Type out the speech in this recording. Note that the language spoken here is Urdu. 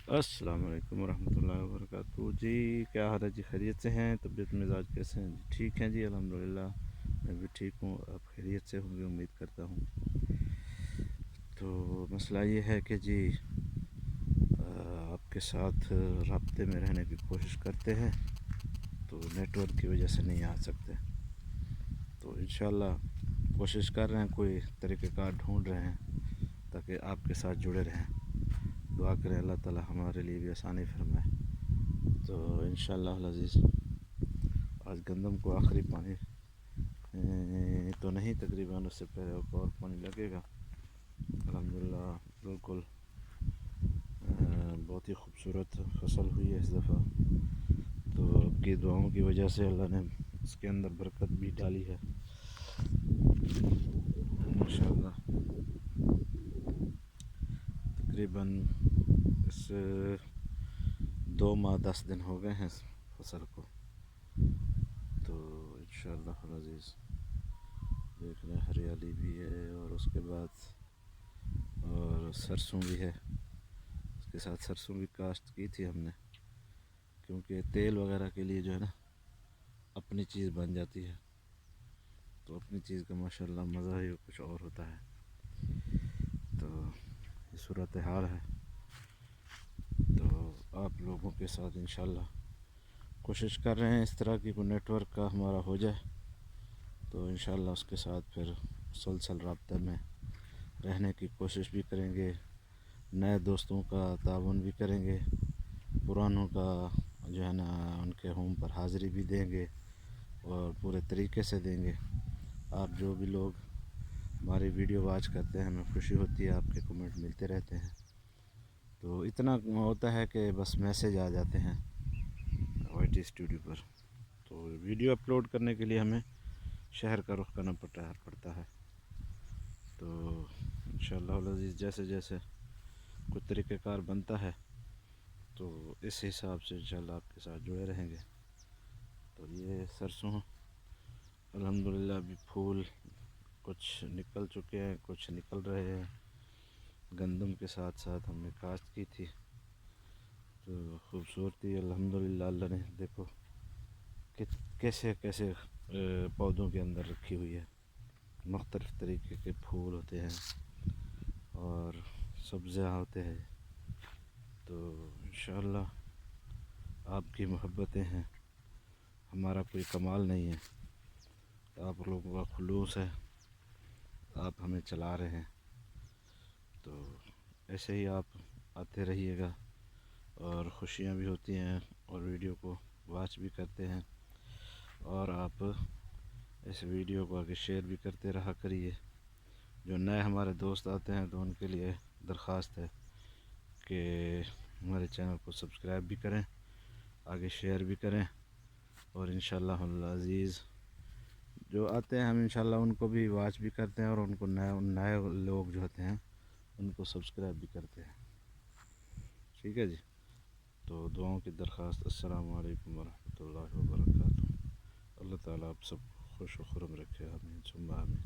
السلام علیکم ورحمۃ اللہ وبرکاتہ جی، کیا حال ہے جی؟ خیریت سے ہیں؟ طبیعت مزاج کیسے ہیں جی؟ ٹھیک ہیں جی، الحمدللہ میں بھی ٹھیک ہوں، آپ خیریت سے ہوں گے امید کرتا ہوں۔ تو مسئلہ یہ ہے کہ جی آپ کے ساتھ رابطے میں رہنے کی کوشش کرتے ہیں تو نیٹ ورک کی وجہ سے نہیں آ سکتے، تو انشاءاللہ کوشش کر رہے ہیں، کوئی طریقہ کار ڈھونڈ رہے ہیں تاکہ آپ کے ساتھ جڑے رہیں۔ دعا کریں اللہ تعالی ہمارے لیے بھی آسانی فرمائے۔ تو انشاءاللہ العزیز آج گندم کو آخری پانی تو نہیں، تقریباً اس سے پہلے اور پانی لگے گا الحمدللہ۔ بالکل بہت ہی خوبصورت فصل ہوئی ہے اس دفعہ، تو آپ کی دعاؤں کی وجہ سے اللہ نے اس کے اندر برکت بھی ڈالی ہے انشاءاللہ۔ تقریباً اس 2 ماہ 10 دن ہو گئے ہیں اس فصل کو، تو انشاءاللہ العزیز دیکھ رہے ہیں ہریالی بھی ہے، اور اس کے بعد اور سرسوں بھی ہے، اس کے ساتھ سرسوں بھی کاشت کی تھی ہم نے، کیونکہ تیل وغیرہ کے لیے جو ہے نا اپنی چیز بن جاتی ہے، تو اپنی چیز کا ماشاءاللہ مزہ ہی کچھ اور ہوتا ہے۔ تو یہ صورتحال ہے، تو آپ لوگوں کے ساتھ انشاءاللہ کوشش کر رہے ہیں اس طرح کی کوئی نیٹ ورک کا ہمارا ہو جائے، تو انشاءاللہ اس کے ساتھ پھر مسلسل رابطہ میں رہنے کی کوشش بھی کریں گے، نئے دوستوں کا تعاون بھی کریں گے، پرانوں کا جو ہے نا ان کے ہوم پر حاضری بھی دیں گے اور پورے طریقے سے دیں گے۔ آپ جو بھی لوگ ہماری ویڈیو واچ کرتے ہیں، ہمیں خوشی ہوتی ہے، آپ کے کمنٹ ملتے رہتے ہیں، تو اتنا ہوتا ہے کہ بس میسیج آ جاتے ہیں وائی ٹی اسٹوڈیو پر، تو ویڈیو اپلوڈ کرنے کے لیے ہمیں شہر کا رخ کرنا پڑتا ہے۔ تو انشاءاللہ العزیز جیسے جیسے کوئی طریقہ کار بنتا ہے تو اس حساب سے انشاءاللہ آپ کے ساتھ جڑے رہیں گے۔ تو یہ سرسوں الحمدللہ ابھی پھول کچھ نکل چکے ہیں، کچھ نکل رہے ہیں، گندم کے ساتھ ساتھ ہم نے کاشت کی تھی، تو خوبصورتی الحمدللہ اللہ نے دیکھو کہ کیسے کیسے پودوں کے اندر رکھی ہوئی ہے، مختلف طریقے کے پھول ہوتے ہیں اور سبزیاں ہوتے ہیں، تو انشاءاللہ آپ کی محبتیں ہیں، ہمارا کوئی کمال نہیں ہے، آپ لوگوں کا خلوص ہے، آپ ہمیں چلا رہے ہیں، تو ایسے ہی آپ آتے رہیے گا، اور خوشیاں بھی ہوتی ہیں اور ویڈیو کو واچ بھی کرتے ہیں، اور آپ اس ویڈیو کو آگے شیئر بھی کرتے رہا کریے۔ جو نئے ہمارے دوست آتے ہیں تو ان کے لیے درخواست ہے کہ ہمارے چینل کو سبسکرائب بھی کریں، آگے شیئر بھی کریں، اور انشاءاللہ العزیز جو آتے ہیں ہم انشاءاللہ ان کو بھی واچ بھی کرتے ہیں، اور ان کو نئے لوگ جو ہوتے ہیں ان کو سبسکرائب بھی کرتے ہیں۔ ٹھیک ہے جی، تو دعاؤں کی درخواست۔ السلام علیکم ورحمۃ اللہ وبرکاتہ۔ اللہ تعالیٰ آپ سب خوش و خرم رکھے، آمین ثم آمین۔